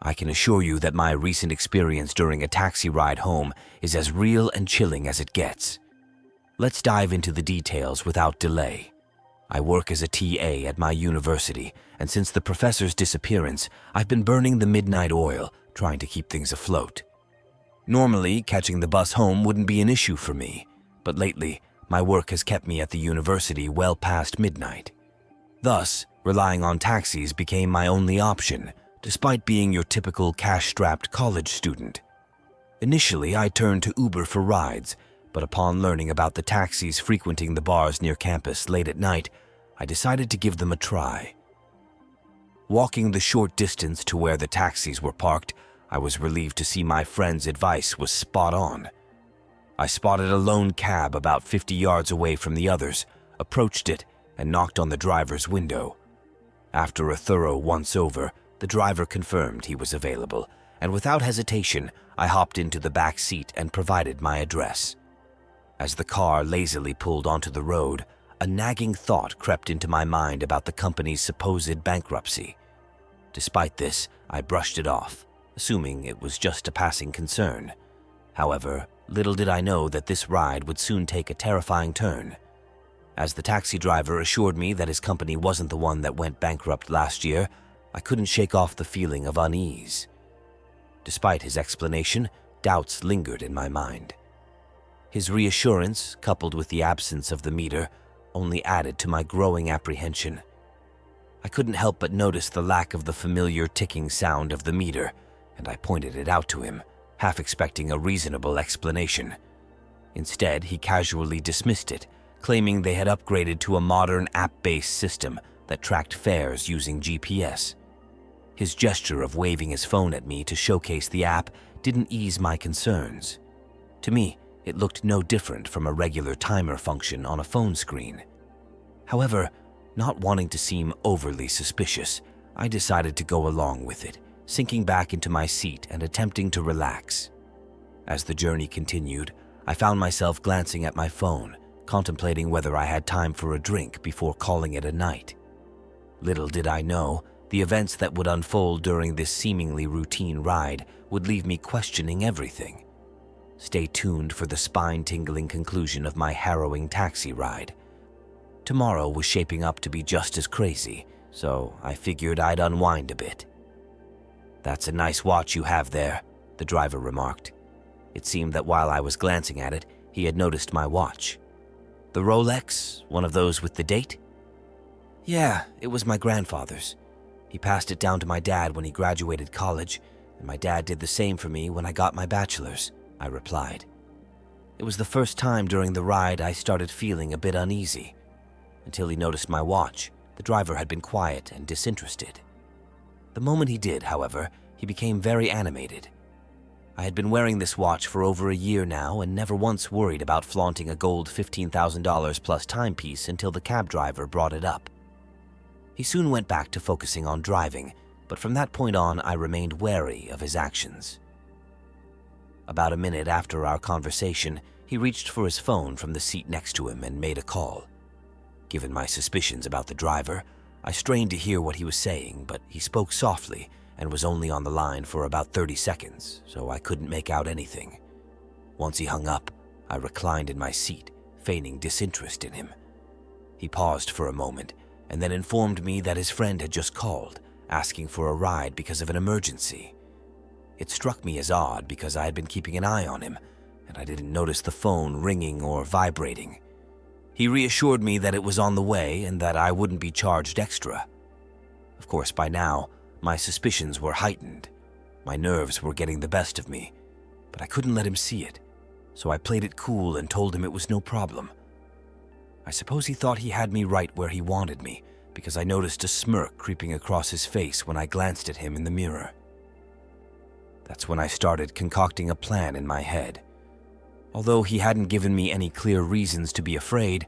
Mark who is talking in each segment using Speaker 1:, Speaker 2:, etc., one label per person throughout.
Speaker 1: I can assure you that my recent experience during a taxi ride home is as real and chilling as it gets. Let's dive into the details without delay. I work as a TA at my university, and since the professor's disappearance, I've been burning the midnight oil, trying to keep things afloat. Normally, catching the bus home wouldn't be an issue for me, but lately, my work has kept me at the university well past midnight. Thus, relying on taxis became my only option, despite being your typical cash-strapped college student. Initially, I turned to Uber for rides, but upon learning about the taxis frequenting the bars near campus late at night, I decided to give them a try. Walking the short distance to where the taxis were parked, I was relieved to see my friend's advice was spot on. I spotted a lone cab about 50 yards away from the others, approached it, and knocked on the driver's window. After a thorough once-over, the driver confirmed he was available, and without hesitation, I hopped into the back seat and provided my address. As the car lazily pulled onto the road, a nagging thought crept into my mind about the company's supposed bankruptcy. Despite this, I brushed it off, assuming it was just a passing concern. However, little did I know that this ride would soon take a terrifying turn. As the taxi driver assured me that his company wasn't the one that went bankrupt last year, I couldn't shake off the feeling of unease. Despite his explanation, doubts lingered in my mind. His reassurance, coupled with the absence of the meter, only added to my growing apprehension. I couldn't help but notice the lack of the familiar ticking sound of the meter, and I pointed it out to him, half expecting a reasonable explanation. Instead, he casually dismissed it, claiming they had upgraded to a modern app-based system that tracked fares using GPS. His gesture of waving his phone at me to showcase the app didn't ease my concerns. To me, it looked no different from a regular timer function on a phone screen. However, not wanting to seem overly suspicious, I decided to go along with it, sinking back into my seat and attempting to relax. As the journey continued, I found myself glancing at my phone, contemplating whether I had time for a drink before calling it a night. Little did I know, the events that would unfold during this seemingly routine ride would leave me questioning everything. Stay tuned for the spine-tingling conclusion of my harrowing taxi ride. Tomorrow was shaping up to be just as crazy, so I figured I'd unwind a bit. "That's a nice watch you have there," the driver remarked. It seemed that while I was glancing at it, he had noticed my watch. "The Rolex, one of those with the date?" "Yeah, it was my grandfather's. He passed it down to my dad when he graduated college, and my dad did the same for me when I got my bachelor's," I replied. It was the first time during the ride I started feeling a bit uneasy. Until he noticed my watch, the driver had been quiet and disinterested. The moment he did, however, he became very animated. I had been wearing this watch for over a year now and never once worried about flaunting a gold $15,000 plus timepiece until the cab driver brought it up. He soon went back to focusing on driving, but from that point on, I remained wary of his actions. About a minute after our conversation, he reached for his phone from the seat next to him and made a call. Given my suspicions about the driver, I strained to hear what he was saying, but he spoke softly and was only on the line for about 30 seconds, so I couldn't make out anything. Once he hung up, I reclined in my seat, feigning disinterest in him. He paused for a moment and then informed me that his friend had just called, asking for a ride because of an emergency. It struck me as odd because I had been keeping an eye on him, and I didn't notice the phone ringing or vibrating. He reassured me that it was on the way and that I wouldn't be charged extra. Of course, by now, my suspicions were heightened. My nerves were getting the best of me, but I couldn't let him see it, so I played it cool and told him it was no problem. I suppose he thought he had me right where he wanted me, because I noticed a smirk creeping across his face when I glanced at him in the mirror. That's when I started concocting a plan in my head. Although he hadn't given me any clear reasons to be afraid,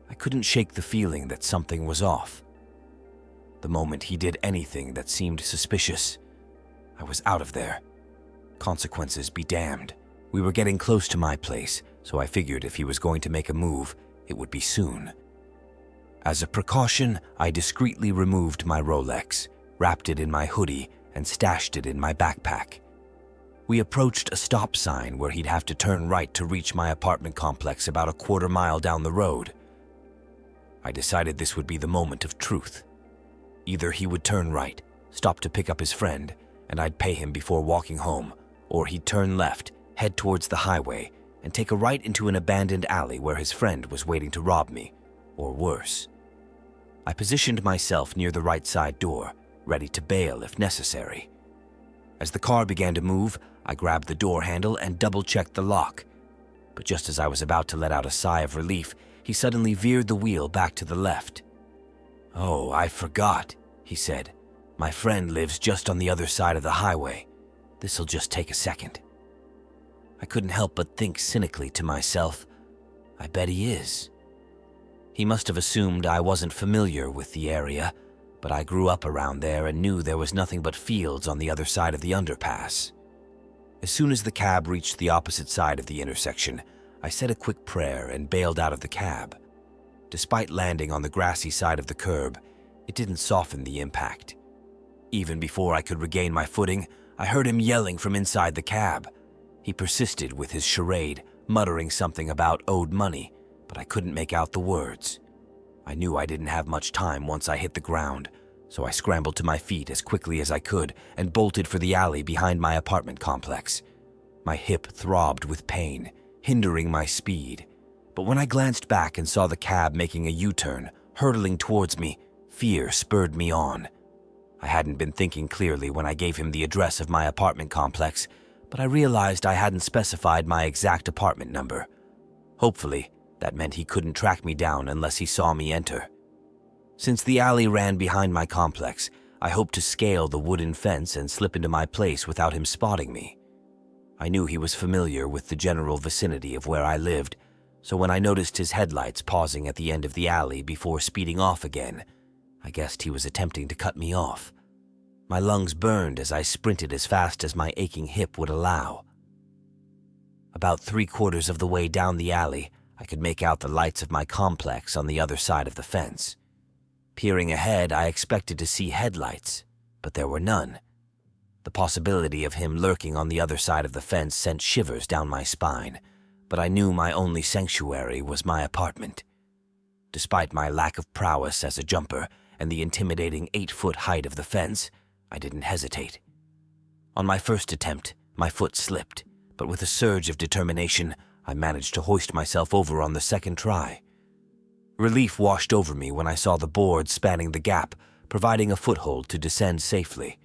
Speaker 1: I couldn't shake the feeling that something was off. The moment he did anything that seemed suspicious, I was out of there. Consequences be damned. We were getting close to my place, so I figured if he was going to make a move, it would be soon. As a precaution, I discreetly removed my Rolex, wrapped it in my hoodie, and stashed it in my backpack. We approached a stop sign where he'd have to turn right to reach my apartment complex about a quarter-mile down the road. I decided this would be the moment of truth. Either he would turn right, stop to pick up his friend, and I'd pay him before walking home, or he'd turn left, head towards the highway, and take a right into an abandoned alley where his friend was waiting to rob me, or worse. I positioned myself near the right side door, ready to bail if necessary. As the car began to move, I grabbed the door handle and double-checked the lock. But just as I was about to let out a sigh of relief, he suddenly veered the wheel back to the left. "Oh, I forgot," he said. "My friend lives just on the other side of the highway. This'll just take a second." I couldn't help but think cynically to myself, I bet he is. He must have assumed I wasn't familiar with the area, but I grew up around there and knew there was nothing but fields on the other side of the underpass. As soon as the cab reached the opposite side of the intersection, I said a quick prayer and bailed out of the cab. Despite landing on the grassy side of the curb, it didn't soften the impact. Even before I could regain my footing, I heard him yelling from inside the cab. He persisted with his charade, muttering something about owed money, but I couldn't make out the words. I knew I didn't have much time once I hit the ground, so I scrambled to my feet as quickly as I could and bolted for the alley behind my apartment complex. My hip throbbed with pain, hindering my speed. But when I glanced back and saw the cab making a U-turn, hurtling towards me, fear spurred me on. I hadn't been thinking clearly when I gave him the address of my apartment complex, but I realized I hadn't specified my exact apartment number. Hopefully, that meant he couldn't track me down unless he saw me enter. Since the alley ran behind my complex, I hoped to scale the wooden fence and slip into my place without him spotting me. I knew he was familiar with the general vicinity of where I lived, so when I noticed his headlights pausing at the end of the alley before speeding off again, I guessed he was attempting to cut me off. My lungs burned as I sprinted as fast as my aching hip would allow. About 3/4 of the way down the alley, I could make out the lights of my complex on the other side of the fence. Peering ahead, I expected to see headlights, but there were none. The possibility of him lurking on the other side of the fence sent shivers down my spine, but I knew my only sanctuary was my apartment. Despite my lack of prowess as a jumper and the intimidating 8-foot height of the fence, I didn't hesitate. On my first attempt, my foot slipped, but with a surge of determination, I managed to hoist myself over on the second try. Relief washed over me when I saw the board spanning the gap, providing a foothold to descend safely.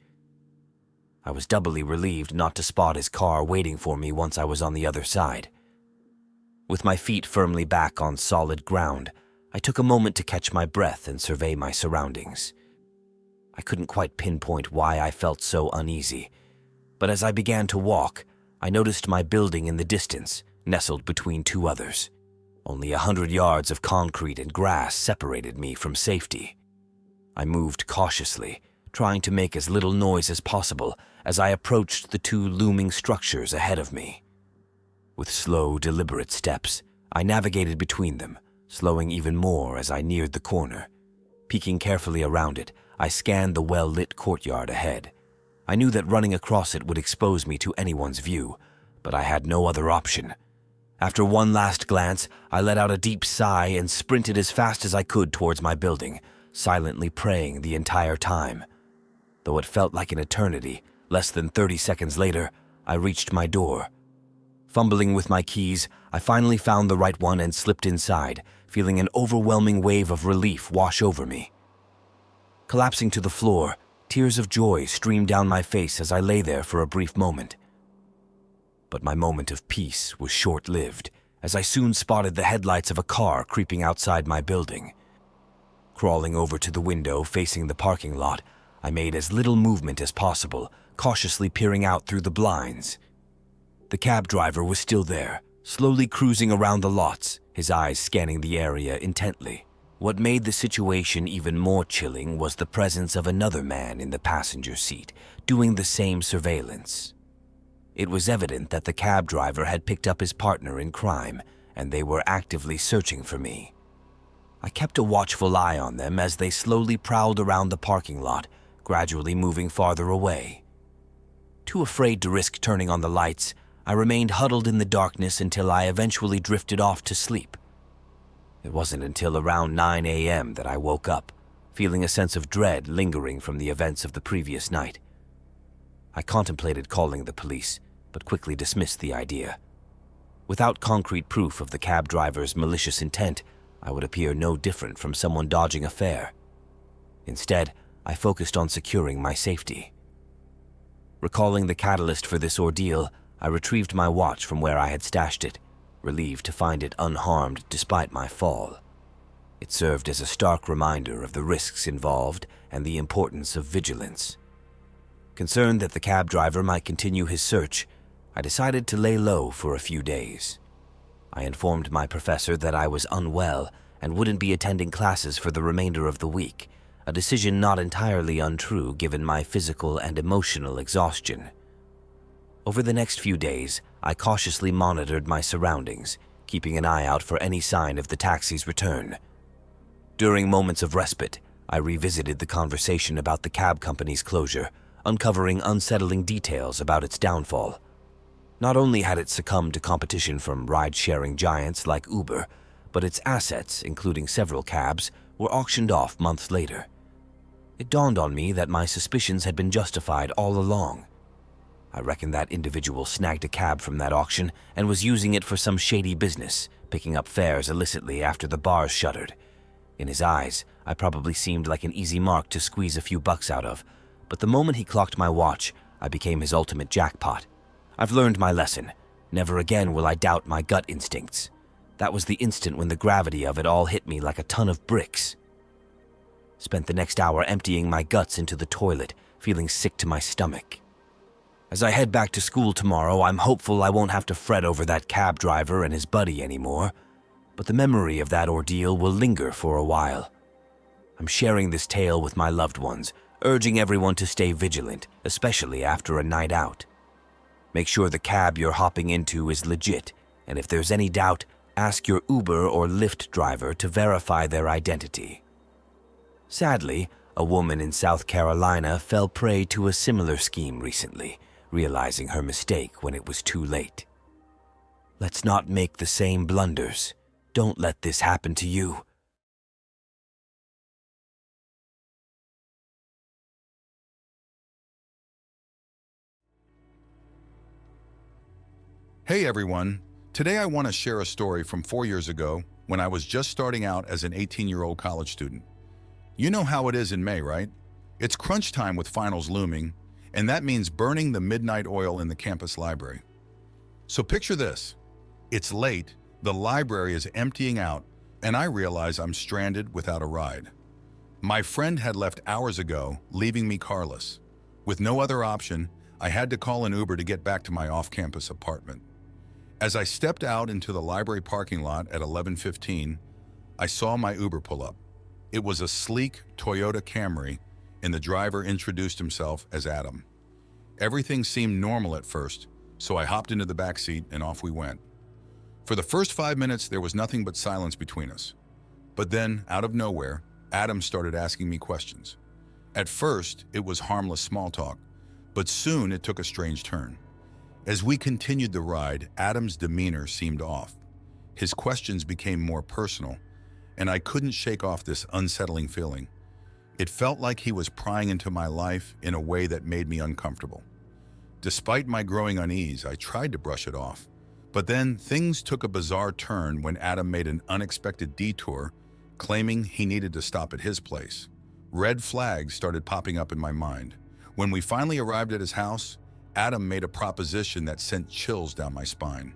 Speaker 1: I was doubly relieved not to spot his car waiting for me once I was on the other side. With my feet firmly back on solid ground, I took a moment to catch my breath and survey my surroundings. I couldn't quite pinpoint why I felt so uneasy, but as I began to walk, I noticed my building in the distance, nestled between two others. Only 100 yards of concrete and grass separated me from safety. I moved cautiously, trying to make as little noise as possible as I approached the two looming structures ahead of me. With slow, deliberate steps, I navigated between them, slowing even more as I neared the corner. Peeking carefully around it, I scanned the well-lit courtyard ahead. I knew that running across it would expose me to anyone's view, but I had no other option. After one last glance, I let out a deep sigh and sprinted as fast as I could towards my building, silently praying the entire time. Though it felt like an eternity, less than 30 seconds later, I reached my door. Fumbling with my keys, I finally found the right one and slipped inside, feeling an overwhelming wave of relief wash over me. Collapsing to the floor, tears of joy streamed down my face as I lay there for a brief moment. But my moment of peace was short-lived, as I soon spotted the headlights of a car creeping outside my building. Crawling over to the window facing the parking lot, I made as little movement as possible, cautiously peering out through the blinds. The cab driver was still there, slowly cruising around the lots, his eyes scanning the area intently. What made the situation even more chilling was the presence of another man in the passenger seat, doing the same surveillance. It was evident that the cab driver had picked up his partner in crime, and they were actively searching for me. I kept a watchful eye on them as they slowly prowled around the parking lot, gradually moving farther away. Too afraid to risk turning on the lights, I remained huddled in the darkness until I eventually drifted off to sleep. It wasn't until around 9 a.m. that I woke up, feeling a sense of dread lingering from the events of the previous night. I contemplated calling the police, but quickly dismissed the idea. Without concrete proof of the cab driver's malicious intent, I would appear no different from someone dodging a fare. Instead, I focused on securing my safety. Recalling the catalyst for this ordeal, I retrieved my watch from where I had stashed it, relieved to find it unharmed despite my fall. It served as a stark reminder of the risks involved and the importance of vigilance. Concerned that the cab driver might continue his search, I decided to lay low for a few days. I informed my professor that I was unwell and wouldn't be attending classes for the remainder of the week, a decision not entirely untrue given my physical and emotional exhaustion. Over the next few days, I cautiously monitored my surroundings, keeping an eye out for any sign of the taxi's return. During moments of respite, I revisited the conversation about the cab company's closure, uncovering unsettling details about its downfall. Not only had it succumbed to competition from ride-sharing giants like Uber, but its assets, including several cabs, were auctioned off months later. It dawned on me that my suspicions had been justified all along. I reckoned that individual snagged a cab from that auction and was using it for some shady business, picking up fares illicitly after the bars shuttered. In his eyes, I probably seemed like an easy mark to squeeze a few bucks out of, but the moment he clocked my watch, I became his ultimate jackpot. I've learned my lesson. Never again will I doubt my gut instincts. That was the instant when the gravity of it all hit me like a ton of bricks. Spent the next hour emptying my guts into the toilet, feeling sick to my stomach. As I head back to school tomorrow, I'm hopeful I won't have to fret over that cab driver and his buddy anymore, but the memory of that ordeal will linger for a while. I'm sharing this tale with my loved ones, urging everyone to stay vigilant, especially after a night out. Make sure the cab you're hopping into is legit, and if there's any doubt, ask your Uber or Lyft driver to verify their identity. Sadly, a woman in South Carolina fell prey to a similar scheme recently, realizing her mistake when it was too late. Let's not make the same blunders. Don't let this happen to you.
Speaker 2: Hey everyone, today I want to share a story from 4 years ago when I was just starting out as an 18-year-old college student. You know how it is in May, right? It's crunch time with finals looming, and that means burning the midnight oil in the campus library. So picture this. It's late, the library is emptying out, and I realize I'm stranded without a ride. My friend had left hours ago, leaving me carless. With no other option, I had to call an Uber to get back to my off-campus apartment. As I stepped out into the library parking lot at 11:15, I saw my Uber pull up. It was a sleek Toyota Camry, and the driver introduced himself as Adam. Everything seemed normal at first, so I hopped into the back seat and off we went. For the first 5 minutes, there was nothing but silence between us. But then, out of nowhere, Adam started asking me questions. At first, it was harmless small talk, but soon it took a strange turn. As we continued the ride, Adam's demeanor seemed off. His questions became more personal, and I couldn't shake off this unsettling feeling. It felt like he was prying into my life in a way that made me uncomfortable. Despite my growing unease, I tried to brush it off. But then things took a bizarre turn when Adam made an unexpected detour, claiming he needed to stop at his place. Red flags started popping up in my mind. When we finally arrived at his house, Adam made a proposition that sent chills down my spine.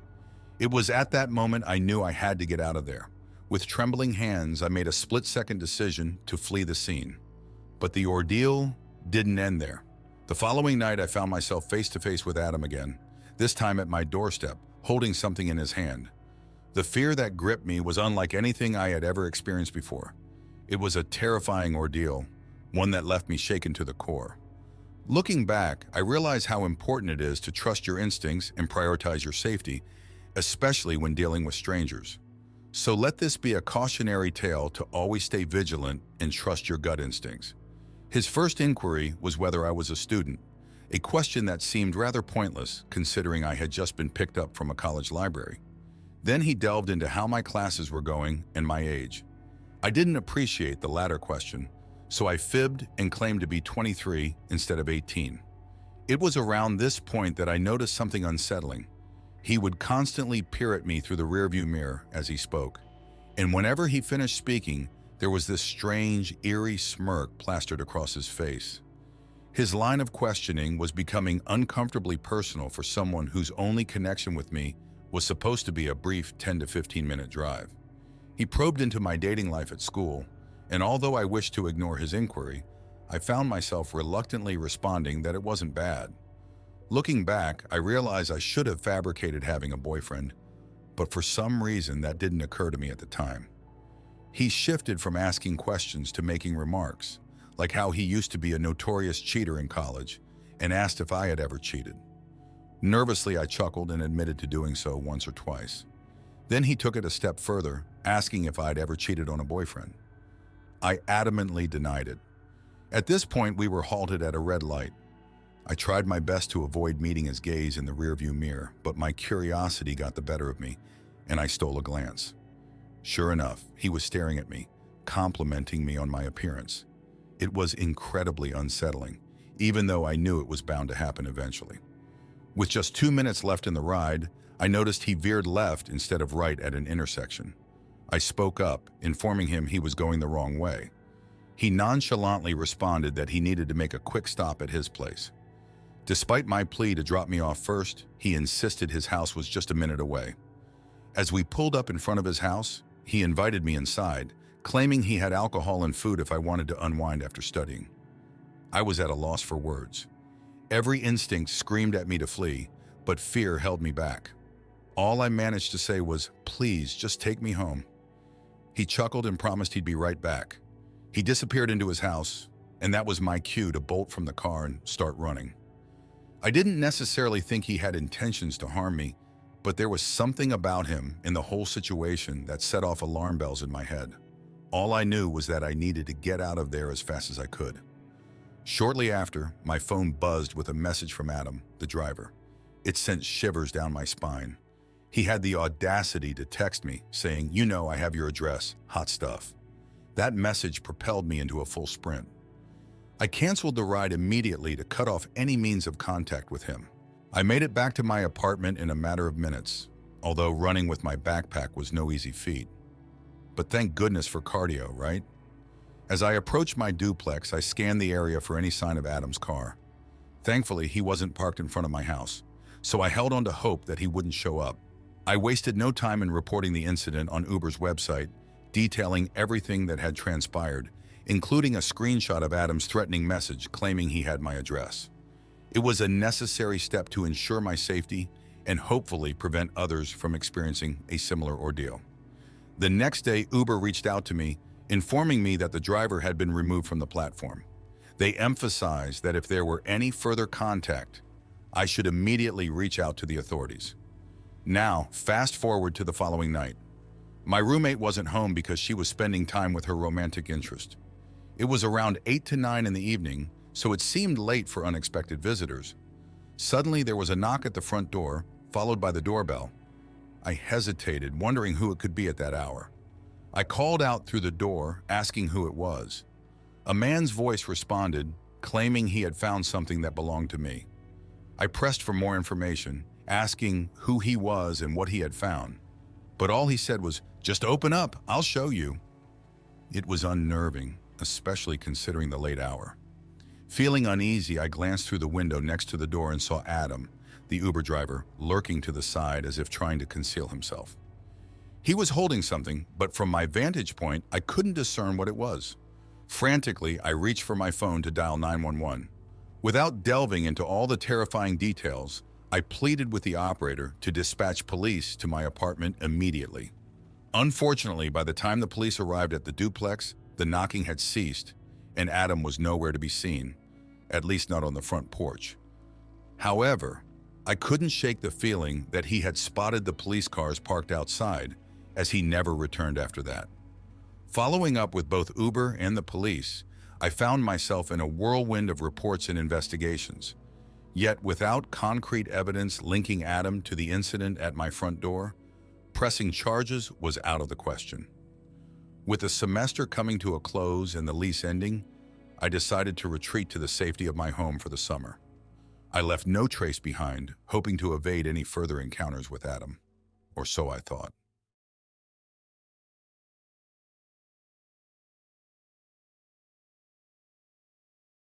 Speaker 2: It was at that moment I knew I had to get out of there. With trembling hands, I made a split-second decision to flee the scene. But the ordeal didn't end there. The following night, I found myself face-to-face with Adam again, this time at my doorstep, holding something in his hand. The fear that gripped me was unlike anything I had ever experienced before. It was a terrifying ordeal, one that left me shaken to the core. Looking back, I realize how important it is to trust your instincts and prioritize your safety, especially when dealing with strangers. So let this be a cautionary tale to always stay vigilant and trust your gut instincts. His first inquiry was whether I was a student. a question that seemed rather pointless considering I had just been picked up from a college library. Then he delved into how my classes were going and my age. I didn't appreciate the latter question, so I fibbed and claimed to be 23 instead of 18. It was around this point that I noticed something unsettling. He would constantly peer at me through the rearview mirror as he spoke, and whenever he finished speaking, there was this strange, eerie smirk plastered across his face. His line of questioning was becoming uncomfortably personal for someone whose only connection with me was supposed to be a brief 10 to 15-minute drive. He probed into my dating life at school, and although I wished to ignore his inquiry, I found myself reluctantly responding that it wasn't bad. Looking back, I realized I should have fabricated having a boyfriend, but for some reason that didn't occur to me at the time. He shifted from asking questions to making remarks, like how he used to be a notorious cheater in college, and asked if I had ever cheated. Nervously, I chuckled and admitted to doing so once or twice. Then he took it a step further, asking if I'd ever cheated on a boyfriend. I adamantly denied it. At this point, we were halted at a red light. I tried my best to avoid meeting his gaze in the rearview mirror, but my curiosity got the better of me, and I stole a glance. Sure enough, he was staring at me, complimenting me on my appearance. It was incredibly unsettling, even though I knew it was bound to happen eventually. With just 2 minutes left in the ride, I noticed he veered left instead of right at an intersection. I spoke up, informing him he was going the wrong way. He nonchalantly responded that he needed to make a quick stop at his place. Despite my plea to drop me off first, he insisted his house was just a minute away. As we pulled up in front of his house, he invited me inside, claiming he had alcohol and food if I wanted to unwind after studying. I was at a loss for words. Every instinct screamed at me to flee, but fear held me back. All I managed to say was, "Please, just take me home." He chuckled and promised he'd be right back. He disappeared into his house, and that was my cue to bolt from the car and start running. I didn't necessarily think he had intentions to harm me, but there was something about him in the whole situation that set off alarm bells in my head. All I knew was that I needed to get out of there as fast as I could. Shortly after, my phone buzzed with a message from Adam, the driver. It sent shivers down my spine. He had the audacity to text me, saying, "You know I have your address, hot stuff." That message propelled me into a full sprint. I canceled the ride immediately to cut off any means of contact with him. I made it back to my apartment in a matter of minutes, although running with my backpack was no easy feat. But thank goodness for cardio, right? As I approached my duplex, I scanned the area for any sign of Adam's car. Thankfully, he wasn't parked in front of my house, so I held on to hope that he wouldn't show up. I wasted no time in reporting the incident on Uber's website, detailing everything that had transpired, including a screenshot of Adam's threatening message claiming he had my address. It was a necessary step to ensure my safety and hopefully prevent others from experiencing a similar ordeal. The next day, Uber reached out to me, informing me that the driver had been removed from the platform. They emphasized that if there were any further contact, I should immediately reach out to the authorities. Now, fast forward to the following night. My roommate wasn't home because she was spending time with her romantic interest. It was around 8 to 9 in the evening, so it seemed late for unexpected visitors. Suddenly, there was a knock at the front door, followed by the doorbell. I hesitated, wondering who it could be at that hour. I called out through the door, asking who it was. A man's voice responded, claiming he had found something that belonged to me. I pressed for more information, asking who he was and what he had found. But all he said was, "Just open up, I'll show you." It was unnerving, especially considering the late hour. Feeling uneasy, I glanced through the window next to the door and saw Adam, the Uber driver, lurking to the side as if trying to conceal himself. He was holding something, but from my vantage point, I couldn't discern what it was. Frantically, I reached for my phone to dial 911. Without delving into all the terrifying details, I pleaded with the operator to dispatch police to my apartment immediately. Unfortunately, by the time the police arrived at the duplex, the knocking had ceased, and Adam was nowhere to be seen, at least not on the front porch. However, I couldn't shake the feeling that he had spotted the police cars parked outside, as he never returned after that. Following up with both Uber and the police, I found myself in a whirlwind of reports and investigations. Yet without concrete evidence linking Adam to the incident at my front door, pressing charges was out of the question. With the semester coming to a close and the lease ending, I decided to retreat to the safety of my home for the summer. I left no trace behind, hoping to evade any further encounters with Adam. Or so I thought.